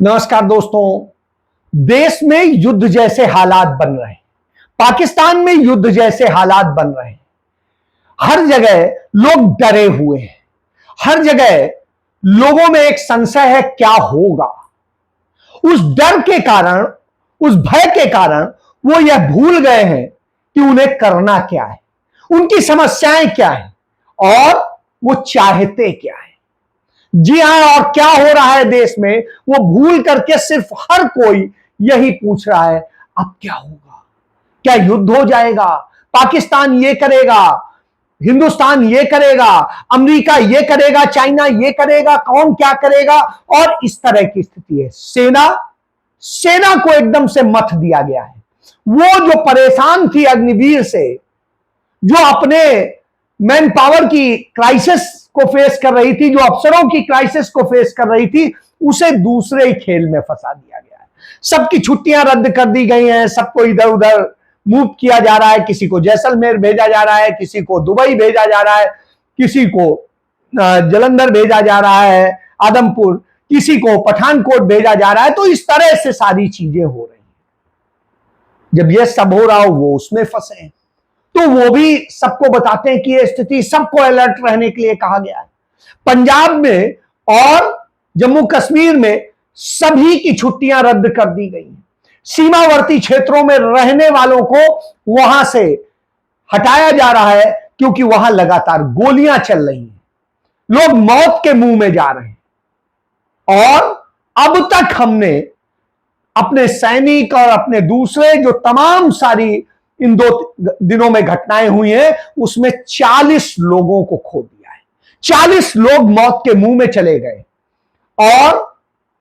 नमस्कार दोस्तों। देश में युद्ध जैसे हालात बन रहे हैं, पाकिस्तान में युद्ध जैसे हालात बन रहे हैं। हर जगह लोग डरे हुए हैं, हर जगह लोगों में एक संशय है क्या होगा। उस डर के कारण, उस भय के कारण वो यह भूल गए हैं कि उन्हें करना क्या है, उनकी समस्याएं क्या है और वो चाहते क्या है। जी हां, और क्या हो रहा है देश में वो भूल करके सिर्फ हर कोई यही पूछ रहा है अब क्या होगा, क्या युद्ध हो जाएगा, पाकिस्तान ये करेगा, हिंदुस्तान ये करेगा, अमेरिका ये करेगा, चाइना ये करेगा, कौन क्या करेगा। और इस तरह की स्थिति है। सेना को एकदम से मत दिया गया है। वो जो परेशान थी अग्निवीर से, जो अपने मैन पावर की क्राइसिस को फेस कर रही थी, जो अफसरों की क्राइसिस को फेस कर रही थी, उसे दूसरे ही खेल में फंसा दिया गया है। सबकी छुट्टियां रद्द कर दी गई हैं, सबको इधर उधर मूव किया जा रहा है। किसी को जैसलमेर भेजा जा रहा है, किसी को दुबई भेजा जा रहा है, किसी को जलंधर भेजा जा रहा है, आदमपुर, किसी को पठानकोट भेजा जा रहा है। तो इस तरह से सारी चीजें हो रही हैं। जब यह सब हो रहा हो वो उसमें फंसे हैं, तो वो भी सबको बताते हैं कि यह स्थिति, सबको अलर्ट रहने के लिए कहा गया है। पंजाब में और जम्मू कश्मीर में सभी की छुट्टियां रद्द कर दी गई हैं। सीमावर्ती क्षेत्रों में रहने वालों को वहां से हटाया जा रहा है क्योंकि वहां लगातार गोलियां चल रही हैं, लोग मौत के मुंह में जा रहे हैं। और अब तक हमने अपने सैनिक और अपने दूसरे जो तमाम सारी इन 2 दिनों में घटनाएं हुई हैं, उसमें 40 लोगों को खो दिया है। 40 लोग मौत के मुंह में चले गए और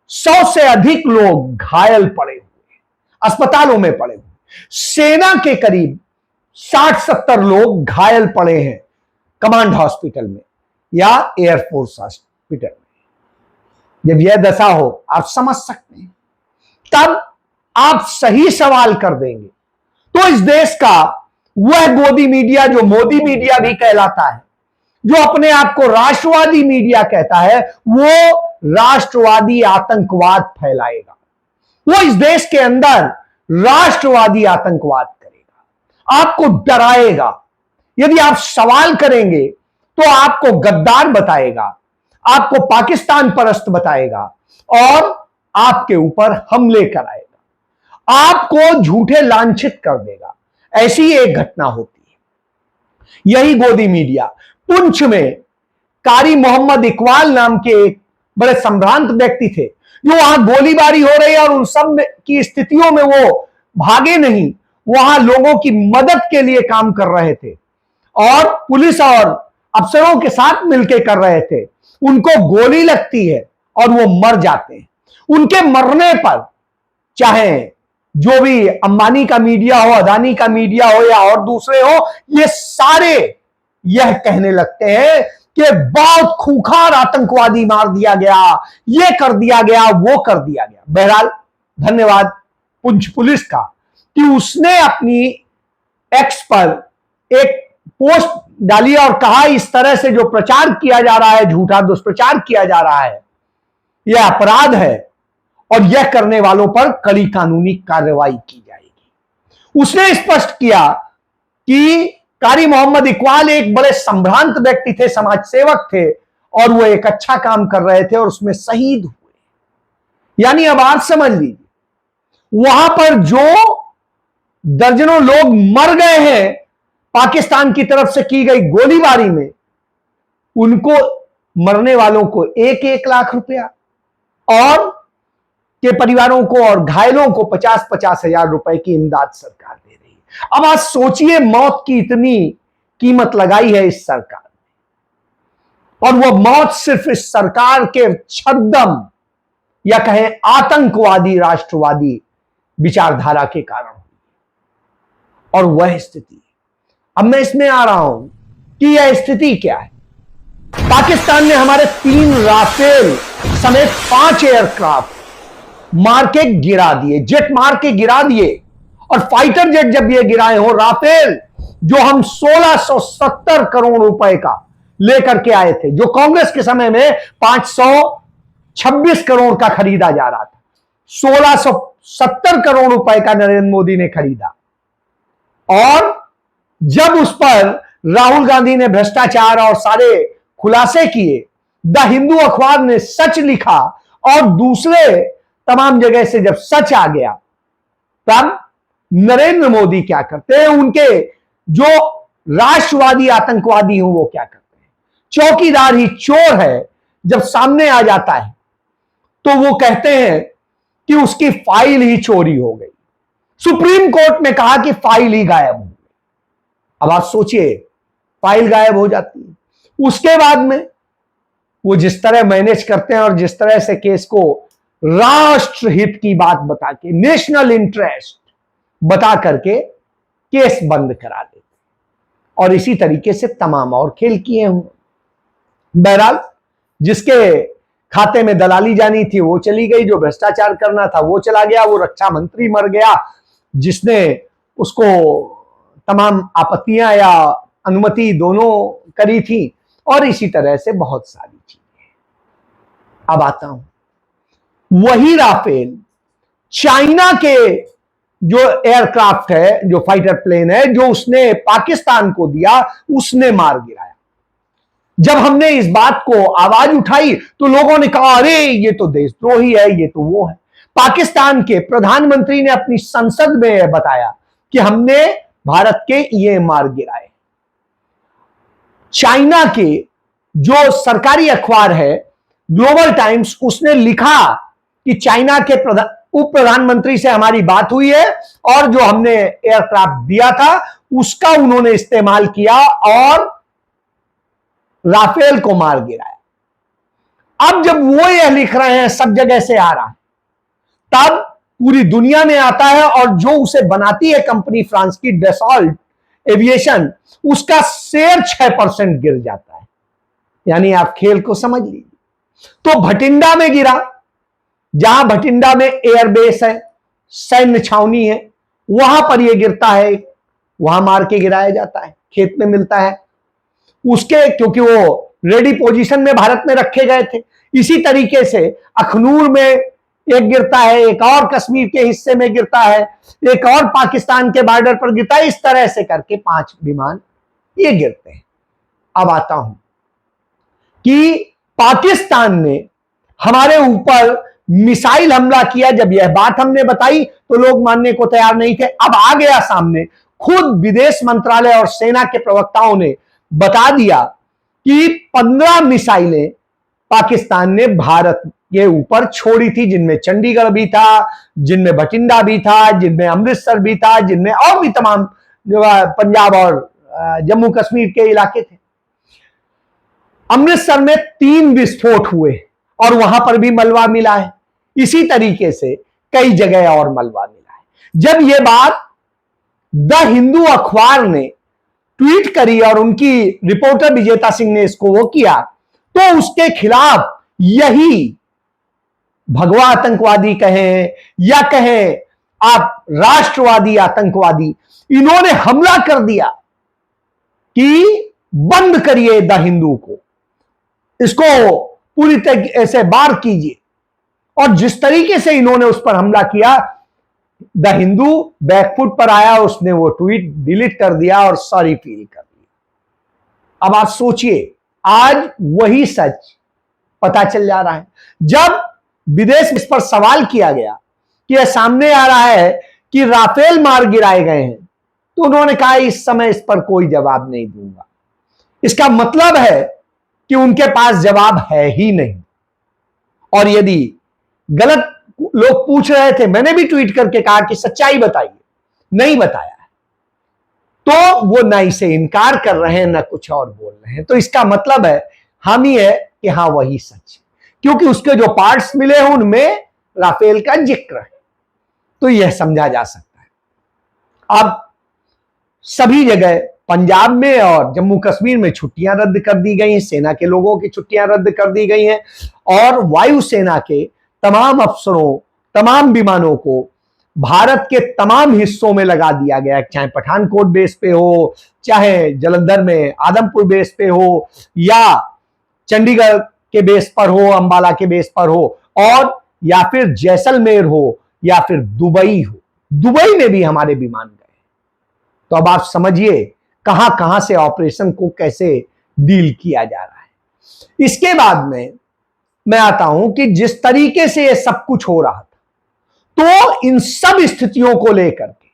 100 से अधिक लोग घायल पड़े हुए, अस्पतालों में पड़े हुए। सेना के करीब 60-70 लोग घायल पड़े हैं कमांड हॉस्पिटल में या एयरफोर्स हॉस्पिटल में। जब यह दशा हो, आप समझ सकते हैं, तब आप सही सवाल कर देंगे तो इस देश का वह गोदी मीडिया, जो मोदी मीडिया भी कहलाता है, जो अपने आप को राष्ट्रवादी मीडिया कहता है, वो राष्ट्रवादी आतंकवाद फैलाएगा। वो इस देश के अंदर राष्ट्रवादी आतंकवाद करेगा, आपको डराएगा। यदि आप सवाल करेंगे तो आपको गद्दार बताएगा, आपको पाकिस्तान परस्त बताएगा और आपके ऊपर हमले कराएगा, आपको झूठे लांछित कर देगा। ऐसी एक घटना होती है। यही गोदी मीडिया पुंछ में कारी मोहम्मद इकबाल नाम के एक बड़े संभ्रांत व्यक्ति थे, जो वहां गोलीबारी हो रही है और उन सब की स्थितियों में वो भागे नहीं, वहां लोगों की मदद के लिए काम कर रहे थे और पुलिस और अफसरों के साथ मिलकर कर रहे थे। उनको गोली लगती है और वो मर जाते हैं। उनके मरने पर चाहे जो भी अंबानी का मीडिया हो, अदानी का मीडिया हो या और दूसरे हो, ये सारे यह कहने लगते हैं कि बहुत खूंखार आतंकवादी मार दिया गया, ये कर दिया गया, वो कर दिया गया। बहरहाल धन्यवाद पुंछ पुलिस का कि उसने अपनी एक्स पर एक पोस्ट डाली और कहा इस तरह से जो प्रचार किया जा रहा है, झूठा दुष्प्रचार किया जा रहा है, यह अपराध है और यह करने वालों पर कड़ी कानूनी कार्रवाई की जाएगी। उसने स्पष्ट किया कि कारी मोहम्मद इकबाल एक बड़े संभ्रांत व्यक्ति थे, समाज सेवक थे और वो एक अच्छा काम कर रहे थे और उसमें शहीद हुए। यानी अब आप समझ लीजिए, वहां पर जो दर्जनों लोग मर गए हैं पाकिस्तान की तरफ से की गई गोलीबारी में, उनको मरने वालों को 1-1 लाख रुपया और के परिवारों को और घायलों को 50-50 हजार रुपए की इमदाद सरकार दे रही है। अब आज सोचिए, मौत की इतनी कीमत लगाई है इस सरकार ने, और वो मौत सिर्फ इस सरकार के छद्म या कहें आतंकवादी राष्ट्रवादी विचारधारा के कारण हुई। और वह स्थिति, अब मैं इसमें आ रहा हूं कि यह स्थिति क्या है। पाकिस्तान ने हमारे 3 राफेल समेत 5 एयरक्राफ्ट मार के गिरा दिए, जेट मार के गिरा दिए। और फाइटर जेट जब ये गिराए हो, राफेल जो हम 1670 करोड़ रुपए का लेकर के आए थे, जो कांग्रेस के समय में 526 करोड़ का खरीदा जा रहा था, 1670 करोड़ रुपए का नरेंद्र मोदी ने खरीदा। और जब उस पर राहुल गांधी ने भ्रष्टाचार और सारे खुलासे किए, द हिंदू अखबार ने सच लिखा, और दूसरे तमाम जगह से जब सच आ गया, तब नरेंद्र मोदी क्या करते हैं, उनके जो राष्ट्रवादी आतंकवादी हूं वो क्या करते हैं, चौकीदार ही चोर है जब सामने आ जाता है तो वो कहते हैं कि उसकी फाइल ही चोरी हो गई। सुप्रीम कोर्ट ने कहा कि फाइल ही गायब हो गई। अब आप सोचिए, फाइल गायब हो जाती है, उसके बाद में वो जिस तरह मैनेज करते हैं और जिस तरह से केस को राष्ट्रहित की बात बता के, नेशनल इंटरेस्ट बता करके केस बंद करा देते, और इसी तरीके से तमाम और खेल किए होंगे। बहरहाल, जिसके खाते में दलाली जानी थी वो चली गई, जो भ्रष्टाचार करना था वो चला गया, वो रक्षा मंत्री मर गया जिसने उसको तमाम आपत्तियां या अनुमति दोनों करी थी, और इसी तरह से बहुत सारी चीजें। अब आता हूं, वही राफेल चाइना के जो एयरक्राफ्ट है, जो फाइटर प्लेन है, जो उसने पाकिस्तान को दिया, उसने मार गिराया। जब हमने इस बात को आवाज उठाई तो लोगों ने कहा, अरे ये तो देशद्रोही है, ये तो वो है। पाकिस्तान के प्रधानमंत्री ने अपनी संसद में बताया कि हमने भारत के ये मार गिराए। चाइना के जो सरकारी अखबार है ग्लोबल टाइम्स, उसने लिखा कि चाइना के उप प्रधानमंत्री से हमारी बात हुई है और जो हमने एयरक्राफ्ट दिया था उसका उन्होंने इस्तेमाल किया और राफेल को मार गिराया। अब जब वो यह लिख रहे हैं, सब जगह से आ रहा है, तब पूरी दुनिया में आता है, और जो उसे बनाती है कंपनी फ्रांस की डसॉल्ट एविएशन, उसका शेयर 6% गिर जाता है। यानी आप खेल को समझ लीजिए। तो भटिंडा में गिरा, जहां भटिंडा में एयरबेस है, सैन्य छावनी है, वहां पर यह गिरता है, वहां मार के गिराया जाता है, खेत में मिलता है उसके, क्योंकि वो रेडी पोजीशन में भारत में रखे गए थे। इसी तरीके से अखनूर में एक गिरता है, एक और कश्मीर के हिस्से में गिरता है, एक और पाकिस्तान के बॉर्डर पर गिरता है। इस तरह से करके 5 विमान ये गिरते हैं। अब आता हूं कि पाकिस्तान ने हमारे ऊपर मिसाइल हमला किया। जब यह बात हमने बताई तो लोग मानने को तैयार नहीं थे। अब आ गया सामने, खुद विदेश मंत्रालय और सेना के प्रवक्ताओं ने बता दिया कि 15 मिसाइलें पाकिस्तान ने भारत के ऊपर छोड़ी थी, जिनमें चंडीगढ़ भी था, जिनमें भटिंडा भी था, जिनमें अमृतसर भी था, जिनमें और भी तमाम पंजाब और जम्मू कश्मीर के इलाके थे। अमृतसर में 3 विस्फोट हुए और वहां पर भी मलबा मिला है। इसी तरीके से कई जगह और मलबा मिला है। जब यह बात द हिंदू अखबार ने ट्वीट करी और उनकी रिपोर्टर विजेता सिंह ने इसको वो किया, तो उसके खिलाफ यही भगवा आतंकवादी कहें या कहें आप राष्ट्रवादी आतंकवादी, इन्होंने हमला कर दिया कि बंद करिए द हिंदू को, इसको पूरी तरीके से बार कीजिए। और जिस तरीके से इन्होंने उस पर हमला किया, द हिंदू बैकफुट पर आया, उसने वो ट्वीट डिलीट कर दिया और सॉरी फील कर दिया। अब आप सोचिए, आज वही सच पता चल जा रहा है। जब विदेश इस पर सवाल किया गया कि यह सामने आ रहा है कि राफेल मार गिराए गए हैं, तो उन्होंने कहा इस समय इस पर कोई जवाब नहीं दूंगा। इसका मतलब है कि उनके पास जवाब है ही नहीं। और यदि गलत लोग पूछ रहे थे, मैंने भी ट्वीट करके कहा कि सच्चाई बताइए, नहीं बताया है, तो वो ना इसे इनकार कर रहे हैं ना कुछ और बोल रहे हैं। तो इसका मतलब है हम ही है कि हाँ वही सच है, क्योंकि उसके जो पार्ट्स मिले हैं उनमें राफेल का जिक्र है। तो यह समझा जा सकता है। अब सभी जगह पंजाब में और जम्मू कश्मीर में छुट्टियां रद्द कर दी गई हैं, सेना के लोगों की छुट्टियां रद्द कर दी गई हैं, और वायुसेना के तमाम अफसरों, तमाम विमानों को भारत के तमाम हिस्सों में लगा दिया गया, चाहे पठानकोट बेस पे हो, चाहे जलंधर में आदमपुर बेस पे हो, या चंडीगढ़ के बेस पर हो, अंबाला के बेस पर हो। और या फिर जैसलमेर हो या फिर दुबई हो, दुबई में भी हमारे विमान गए। तो अब आप समझिए कहां कहां से ऑपरेशन को कैसे डील किया जा रहा है। इसके बाद में मैं आता हूं कि जिस तरीके से ये सब कुछ हो रहा था, तो इन सब स्थितियों को लेकर के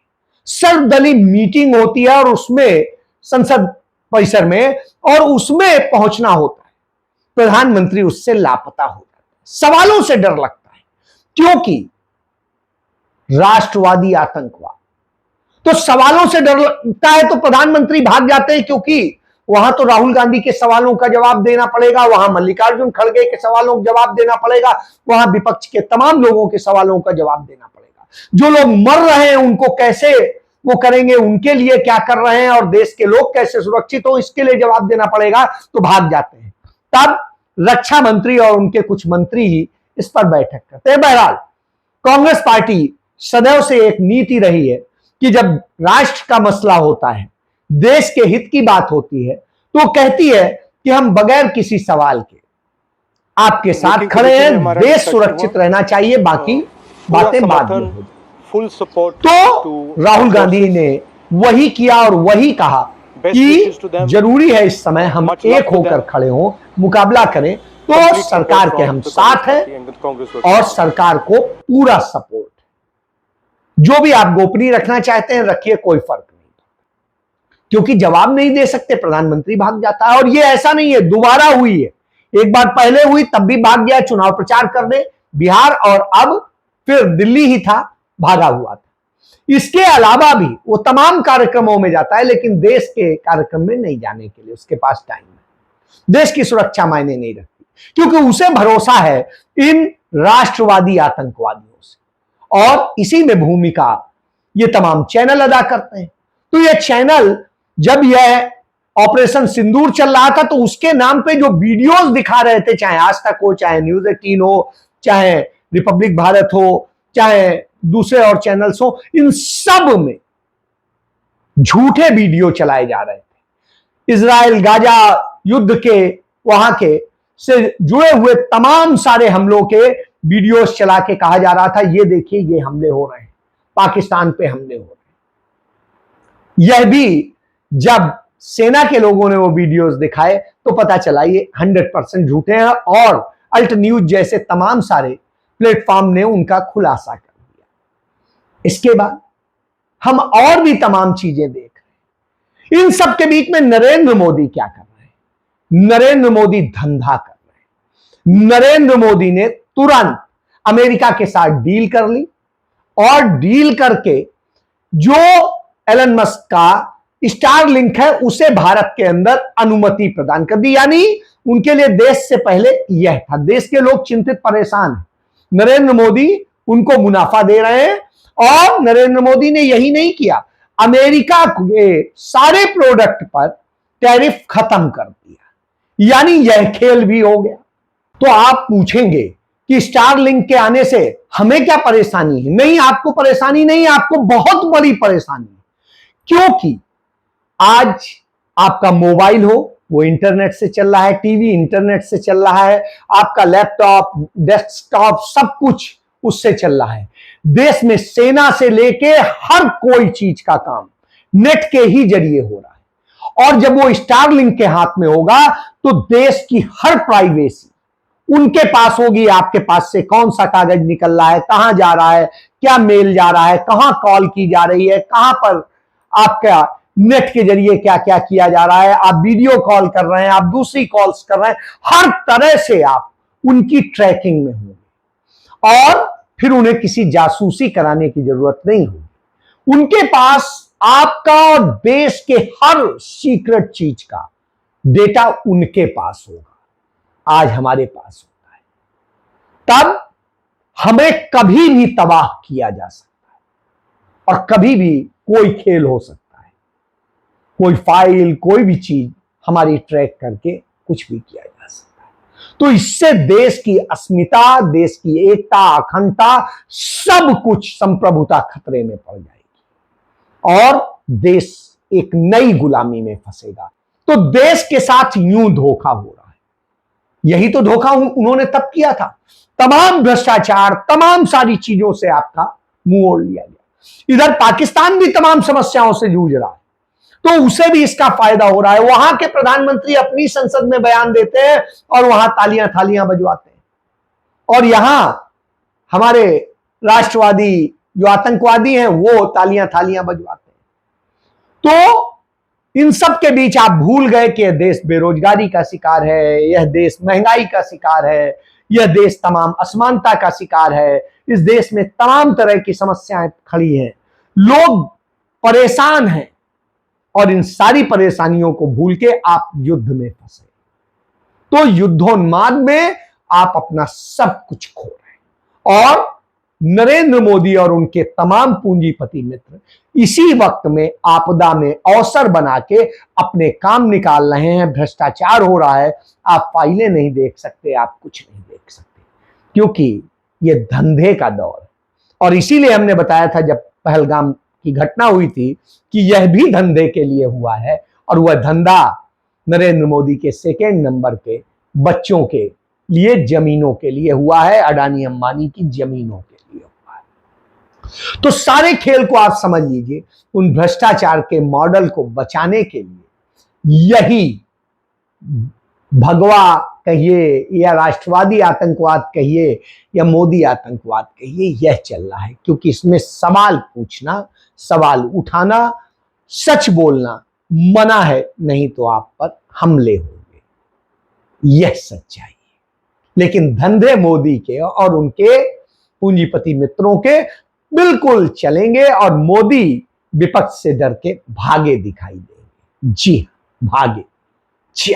सर्वदलीय मीटिंग होती है और उसमें संसद परिसर में और उसमें पहुंचना होता है, प्रधानमंत्री उससे लापता हो जाता है। सवालों से डर लगता है, क्योंकि राष्ट्रवादी आतंकवाद, तो सवालों से डर लगता है तो प्रधानमंत्री भाग जाते हैं, क्योंकि वहां तो राहुल गांधी के सवालों का जवाब देना पड़ेगा, वहां मल्लिकार्जुन खड़गे के सवालों का जवाब देना पड़ेगा, वहां विपक्ष के तमाम लोगों के सवालों का जवाब देना पड़ेगा। जो लोग मर रहे हैं उनको कैसे वो करेंगे, उनके लिए क्या कर रहे हैं और देश के लोग कैसे सुरक्षित हो, इसके लिए जवाब देना पड़ेगा, तो भाग जाते हैं। तब रक्षा मंत्री और उनके कुछ मंत्री ही इस पर बैठक करते हैं। बहरहाल कांग्रेस पार्टी सदैव से एक नीति रही है कि जब राष्ट्र का मसला होता है, देश के हित की बात होती है, तो कहती है कि हम बगैर किसी सवाल के आपके साथ खड़े हैं, देश सुरक्षित रहना चाहिए, बाकी बातें बाद में हो। Full support. तो राहुल गांधी ने वही किया और वही कहा कि जरूरी है इस समय हम एक होकर खड़े हों, मुकाबला करें। तो सरकार के हम साथ हैं और सरकार को पूरा सपोर्ट। जो भी आप गोपनीय रखना चाहते हैं रखिए, कोई फर्क नहीं, क्योंकि जवाब नहीं दे सकते, प्रधानमंत्री भाग जाता है। और ये ऐसा नहीं है, दोबारा हुई है, एक बार पहले हुई तब भी भाग गया चुनाव प्रचार करने बिहार, और अब फिर दिल्ली ही था, भागा हुआ था। इसके अलावा भी वो तमाम कार्यक्रमों में जाता है, लेकिन देश के कार्यक्रम में नहीं जाने के लिए उसके पास टाइम है। देश की सुरक्षा मायने नहीं रखती, क्योंकि उसे भरोसा है इन राष्ट्रवादी आतंकवादियों से, और इसी में भूमिका ये तमाम चैनल अदा करते हैं। तो ये चैनल, जब यह ऑपरेशन सिंदूर चल रहा था, तो उसके नाम पे जो वीडियोस दिखा रहे थे, चाहे आज तक हो, चाहे न्यूज 18 हो, चाहे रिपब्लिक भारत हो, चाहे दूसरे और चैनल्स हो, इन सब में झूठे वीडियो चलाए जा रहे थे। इजराइल गाजा युद्ध के वहां के से जुड़े हुए तमाम सारे हमलों के वीडियोस चला के कहा जा रहा था, ये देखिए ये हमले हो रहे हैं, पाकिस्तान पे हमले हो रहे हैं। यह भी जब सेना के लोगों ने वो वीडियोस दिखाए तो पता चला ये 100% झूठे हैं, और अल्ट न्यूज जैसे तमाम सारे प्लेटफॉर्म ने उनका खुलासा कर दिया। इसके बाद हम और भी तमाम चीजें देख रहे हैं। इन सब के बीच में नरेंद्र मोदी क्या कर रहे हैं? नरेंद्र मोदी धंधा कर रहे हैं। नरेंद्र मोदी ने तुरंत अमेरिका के साथ डील कर ली, और डील करके जो एलन मस्क का स्टारलिंक है उसे भारत के अंदर अनुमति प्रदान कर दी। यानी उनके लिए देश से पहले यह था, देश के लोग चिंतित परेशान हैं, नरेंद्र मोदी उनको मुनाफा दे रहे हैं। और नरेंद्र मोदी ने यही नहीं किया, अमेरिका के सारे प्रोडक्ट पर टैरिफ खत्म कर दिया, यानी यह खेल भी हो गया। तो आप पूछेंगे कि स्टारलिंक के आने से हमें क्या परेशानी है? नहीं, आपको परेशानी नहीं, आपको बहुत बड़ी परेशानी है, क्योंकि आज आपका मोबाइल हो वो इंटरनेट से चल रहा है, टीवी इंटरनेट से चल रहा है, आपका लैपटॉप, डेस्कटॉप, सब कुछ उससे चल रहा है। देश में सेना से लेके हर कोई चीज का काम नेट के ही जरिए हो रहा है। और जब वो स्टारलिंक के हाथ में होगा तो देश की हर प्राइवेसी उनके पास होगी। आपके पास से कौन सा कागज निकल रहा है, कहां जा रहा है, क्या मेल जा रहा है, कहां कॉल की जा रही है, कहां पर आपका नेट के जरिए क्या क्या किया जा रहा है, आप वीडियो कॉल कर रहे हैं, आप दूसरी कॉल्स कर रहे हैं, हर तरह से आप उनकी ट्रैकिंग में होंगे, और फिर उन्हें किसी जासूसी कराने की जरूरत नहीं होगी। उनके पास आपका और देश के हर सीक्रेट चीज का डेटा उनके पास होगा। आज हमारे पास होता है, तब हमें कभी भी तबाह किया जा सकता है, और कभी भी कोई खेल हो सकता है, कोई फाइल, कोई भी चीज हमारी ट्रैक करके कुछ भी किया जा सकता है। तो इससे देश की अस्मिता, देश की एकता, अखंडता, सब कुछ, संप्रभुता खतरे में पड़ जाएगी और देश एक नई गुलामी में फंसेगा। तो देश के साथ यूं धोखा हो रहा है। यही तो धोखा उन्होंने तब किया था। तमाम भ्रष्टाचार, तमाम सारी चीजों से आपका मुंह ओढ़ लिया गया। इधर पाकिस्तान भी तमाम समस्याओं से जूझ रहा है, तो उसे भी इसका फायदा हो रहा है। वहां के प्रधानमंत्री अपनी संसद में बयान देते हैं और वहां तालियां थालियां बजवाते हैं, और यहां हमारे राष्ट्रवादी जो आतंकवादी हैं वो तालियां थालियां बजवाते हैं। तो इन सब के बीच आप भूल गए कि यह देश बेरोजगारी का शिकार है, यह देश महंगाई का शिकार है, यह देश तमाम असमानता का शिकार है। इस देश में तमाम तरह की समस्याएं खड़ी हैं, लोग परेशान हैं, और इन सारी परेशानियों को भूल के आप युद्ध में फंसे। तो युद्धोन्माद में आप अपना सब कुछ खो रहे हैं, और नरेंद्र मोदी और उनके तमाम पूंजीपति मित्र इसी वक्त में आपदा में अवसर बना के अपने काम निकाल रहे हैं। भ्रष्टाचार हो रहा है, आप फाइलें नहीं देख सकते, आप कुछ नहीं देख सकते, क्योंकि ये धंधे का दौर है। और इसीलिए हमने बताया था जब पहलगाम की घटना हुई थी कि यह भी धंधे के लिए हुआ है, और वह धंधा नरेंद्र मोदी के सेकेंड नंबर के बच्चों के लिए, जमीनों के लिए हुआ है, अडानी अंबानी की जमीनों के लिए हुआ है। तो सारे खेल को आप समझ लीजिए, उन भ्रष्टाचार के मॉडल को बचाने के लिए यही भगवा कहिए या राष्ट्रवादी आतंकवाद कहिए या मोदी आतंकवाद कहिए, यह चल रहा है। क्योंकि इसमें सवाल पूछना, सवाल उठाना, सच बोलना मना है, नहीं तो आप पर हमले होंगे, यह सच्चाई है। लेकिन धंधे मोदी के और उनके पूंजीपति मित्रों के बिल्कुल चलेंगे, और मोदी विपक्ष से डर के भागे दिखाई देंगे। जी भागे। जय